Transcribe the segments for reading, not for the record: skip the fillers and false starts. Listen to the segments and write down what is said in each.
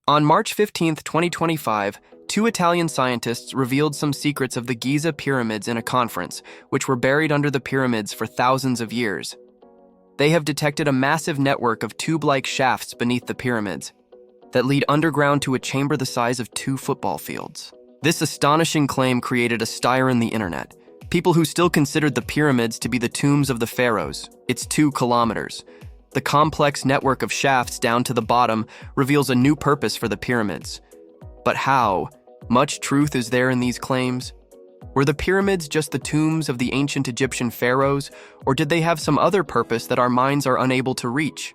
On March 15, 2025, two Italian scientists revealed some secrets of the Giza pyramids in a conference, which were buried under the pyramids for thousands of years. They have detected a massive network of tube-like shafts beneath the pyramids that lead underground to a chamber the size of 2 football fields. This astonishing claim created a stir in the internet. People who still considered the pyramids to be the tombs of the pharaohs. It's 2 kilometers. The complex network of shafts down to the bottom reveals a new purpose for the pyramids. But how? Much truth is there in these claims? Were the pyramids just the tombs of the ancient Egyptian pharaohs, or did they have some other purpose that our minds are unable to reach?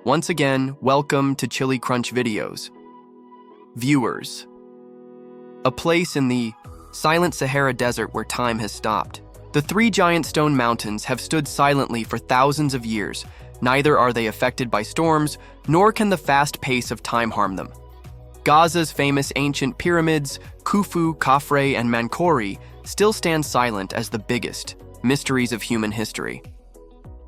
Once again, welcome to Chili Crunch Videos. Viewers. A place in the silent Sahara Desert where time has stopped. The 3 giant stone mountains have stood silently for thousands of years. Neither are they affected by storms, nor can the fast pace of time harm them. Gaza's famous ancient pyramids, Khufu, Khafre, and Menkaure, still stand silent as the biggest mysteries of human history.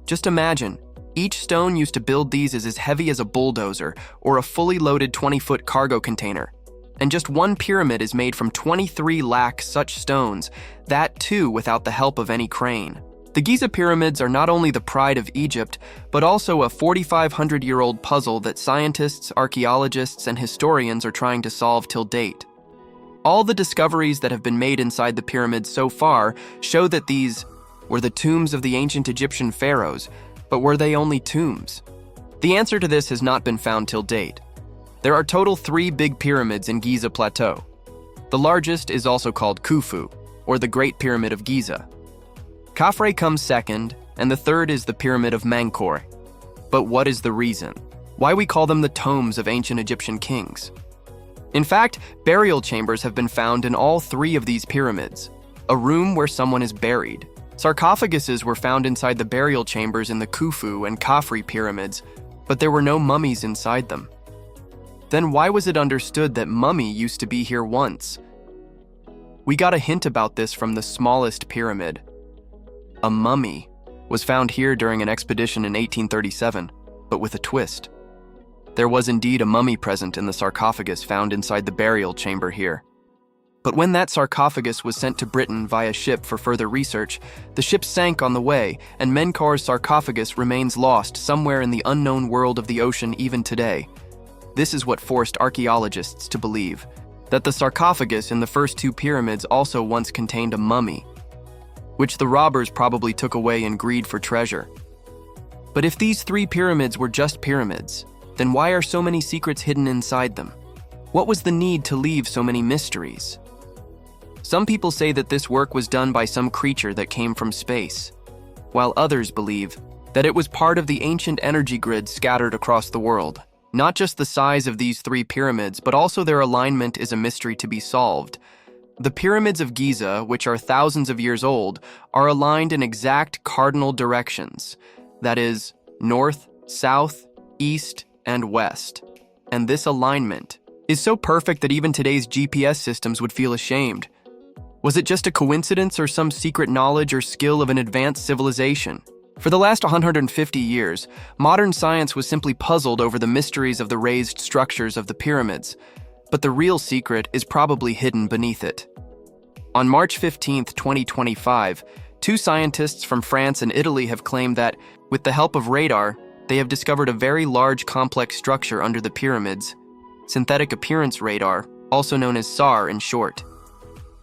Just imagine, each stone used to build these is as heavy as a bulldozer or a fully loaded 20-foot cargo container. And just one pyramid is made from 23 lakh such stones, that too without the help of any crane. The Giza pyramids are not only the pride of Egypt, but also a 4,500-year-old puzzle that scientists, archaeologists, and historians are trying to solve till date. All the discoveries that have been made inside the pyramids so far show that these were the tombs of the ancient Egyptian pharaohs, but were they only tombs? The answer to this has not been found till date. There are total 3 big pyramids in Giza Plateau. The largest is also called Khufu, or the Great Pyramid of Giza. Khafre comes second, and the third is the Pyramid of Menkaure. But what is the reason? Why we call them the tombs of ancient Egyptian kings? In fact, burial chambers have been found in all 3 of these pyramids, a room where someone is buried. Sarcophaguses were found inside the burial chambers in the Khufu and Khafre pyramids, but there were no mummies inside them. Then why was it understood that mummy used to be here once? We got a hint about this from the smallest pyramid. A mummy was found here during an expedition in 1837, but with a twist. There was indeed a mummy present in the sarcophagus found inside the burial chamber here. But when that sarcophagus was sent to Britain via ship for further research, the ship sank on the way, and Menkaure's sarcophagus remains lost somewhere in the unknown world of the ocean even today. This is what forced archaeologists to believe that the sarcophagus in the first 2 pyramids also once contained a mummy, which the robbers probably took away in greed for treasure. But if these 3 pyramids were just pyramids, then why are so many secrets hidden inside them? What was the need to leave so many mysteries? Some people say that this work was done by some creature that came from space, while others believe that it was part of the ancient energy grid scattered across the world. Not just the size of these 3 pyramids, but also their alignment is a mystery to be solved. The pyramids of Giza, which are thousands of years old, are aligned in exact cardinal directions. That is, north, south, east, and west. And this alignment is so perfect that even today's GPS systems would feel ashamed. Was it just a coincidence or some secret knowledge or skill of an advanced civilization? For the last 150 years, modern science was simply puzzled over the mysteries of the raised structures of the pyramids, but the real secret is probably hidden beneath it. On March 15, 2025, 2 scientists from France and Italy have claimed that, with the help of radar, they have discovered a very large complex structure under the pyramids, synthetic appearance radar, also known as SAR in short.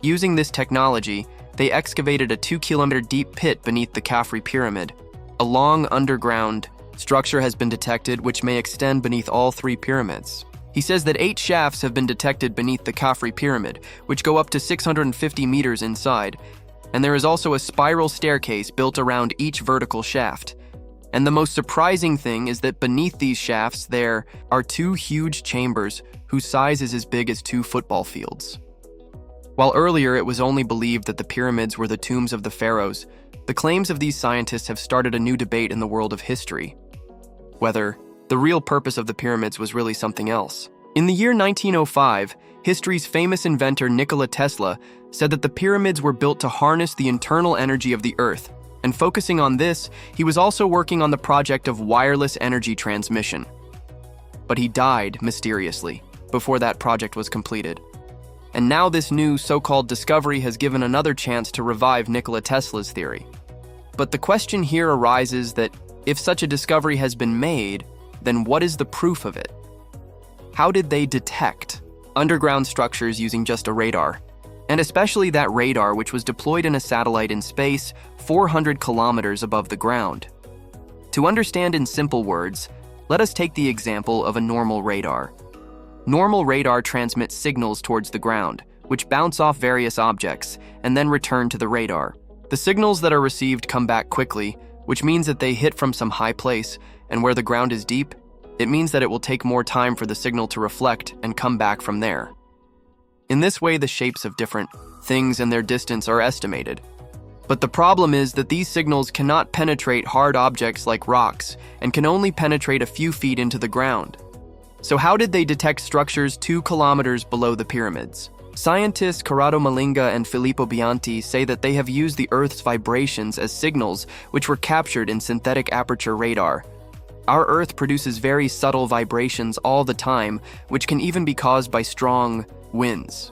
Using this technology, they excavated a 2-kilometer deep pit beneath the Khafre pyramid. A long underground structure has been detected which may extend beneath all 3 pyramids. He says that 8 shafts have been detected beneath the Khafre pyramid, which go up to 650 meters inside, and there is also a spiral staircase built around each vertical shaft. And the most surprising thing is that beneath these shafts there are 2 huge chambers whose size is as big as 2 football fields. While earlier it was only believed that the pyramids were the tombs of the pharaohs, the claims of these scientists have started a new debate in the world of history, whether the real purpose of the pyramids was really something else. In the year 1905, history's famous inventor Nikola Tesla said that the pyramids were built to harness the internal energy of the Earth, and focusing on this, he was also working on the project of wireless energy transmission. but he died mysteriously before that project was completed. And now this new so-called discovery has given another chance to revive Nikola Tesla's theory. But the question here arises that if such a discovery has been made, then what is the proof of it? How did they detect underground structures using just a radar? And especially that radar which was deployed in a satellite in space 400 kilometers above the ground. To understand in simple words, let us take the example of a normal radar. Normal radar transmits signals towards the ground, which bounce off various objects and then return to the radar. The signals that are received come back quickly, which means that they hit from some high place, and where the ground is deep, it means that it will take more time for the signal to reflect and come back from there. In this way, the shapes of different things and their distance are estimated. But the problem is that these signals cannot penetrate hard objects like rocks and can only penetrate a few feet into the ground. So how did they detect structures 2 kilometers below the pyramids? Scientists Corrado Malinga and Filippo Bianchi say that they have used the Earth's vibrations as signals which were captured in synthetic aperture radar. Our Earth produces very subtle vibrations all the time, which can even be caused by strong winds.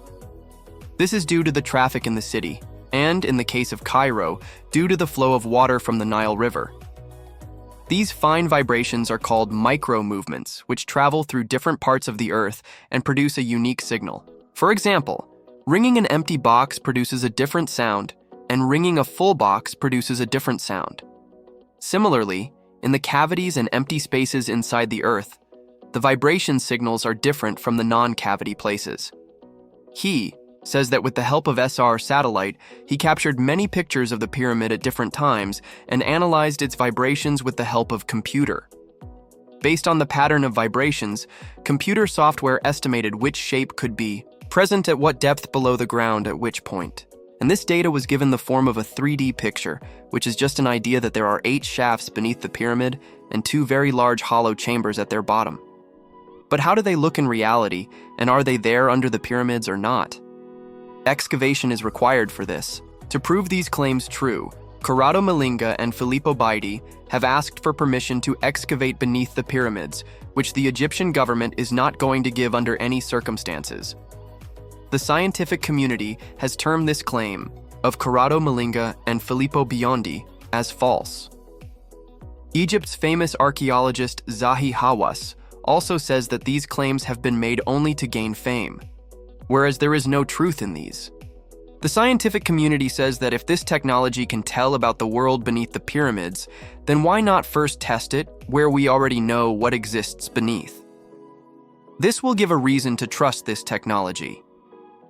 This is due to the traffic in the city, and in the case of Cairo, due to the flow of water from the Nile River. These fine vibrations are called micro-movements, which travel through different parts of the Earth and produce a unique signal. For example, ringing an empty box produces a different sound, and ringing a full box produces a different sound. Similarly, in the cavities and empty spaces inside the Earth, the vibration signals are different from the non-cavity places. He says that with the help of SR satellite, he captured many pictures of the pyramid at different times and analyzed its vibrations with the help of computer. Based on the pattern of vibrations, computer software estimated which shape could be present at what depth below the ground at which point. And this data was given the form of a 3D picture, which is just an idea that there are 8 shafts beneath the pyramid and 2 very large hollow chambers at their bottom. But how do they look in reality, and are they there under the pyramids or not? Excavation is required for this. To prove these claims true, Corrado Malinga and Filippo Bianchi have asked for permission to excavate beneath the pyramids, which the Egyptian government is not going to give under any circumstances. The scientific community has termed this claim of Corrado Malinga and Filippo Bianchi as false. Egypt's famous archaeologist Zahi Hawass also says that these claims have been made only to gain fame, whereas there is no truth in these. The scientific community says that if this technology can tell about the world beneath the pyramids, then why not first test it where we already know what exists beneath? This will give a reason to trust this technology.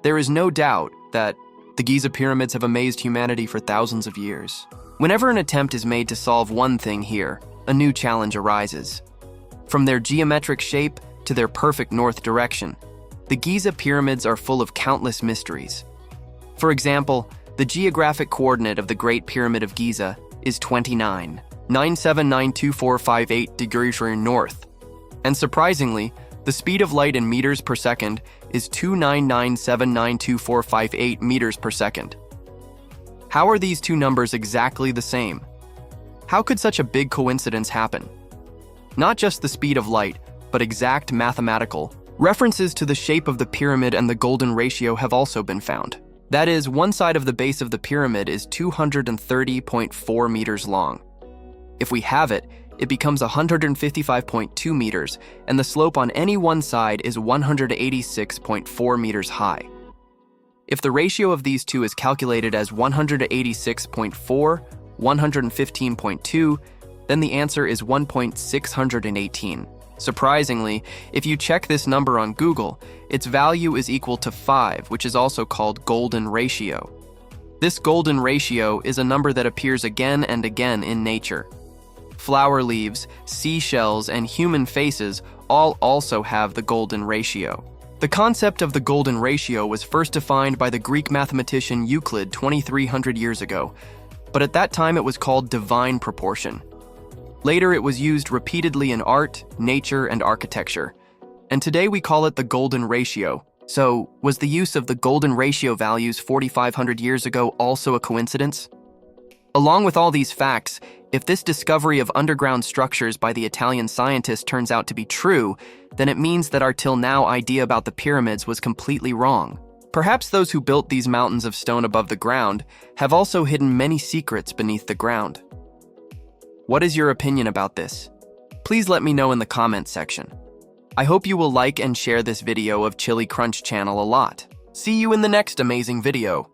There is no doubt that the Giza pyramids have amazed humanity for thousands of years. Whenever an attempt is made to solve one thing here, a new challenge arises. From their geometric shape to their perfect north direction, the Giza pyramids are full of countless mysteries. For example, the geographic coordinate of the Great Pyramid of Giza is 29.9792458 degrees north. And surprisingly, the speed of light in meters per second is 299792458 meters per second. How are these two numbers exactly the same? How could such a big coincidence happen? Not just the speed of light, but exact mathematical references to the shape of the pyramid and the golden ratio have also been found. That is, one side of the base of the pyramid is 230.4 meters long. If we have it, it becomes 155.2 meters, and the slope on any one side is 186.4 meters high. If the ratio of these two is calculated as 186.4, 115.2, then the answer is 1.618. Surprisingly, if you check this number on Google, its value is equal to 5, which is also called golden ratio. This golden ratio is a number that appears again and again in nature. Flower leaves, seashells, and human faces all also have the golden ratio. The concept of the golden ratio was first defined by the Greek mathematician Euclid 2,300 years ago, but at that time it was called divine proportion. Later it was used repeatedly in art, nature, and architecture, and today we call it the golden ratio. So, was the use of the golden ratio values 4,500 years ago also a coincidence? Along with all these facts, If this discovery of underground structures by the Italian scientist turns out to be true, then it means that our till now idea about the pyramids was completely wrong. Perhaps those who built these mountains of stone above the ground have also hidden many secrets beneath the ground. What is your opinion about this? Please let me know in the comments section. I hope you will like and share this video of Chili Crunch channel a lot. See you in the next amazing video.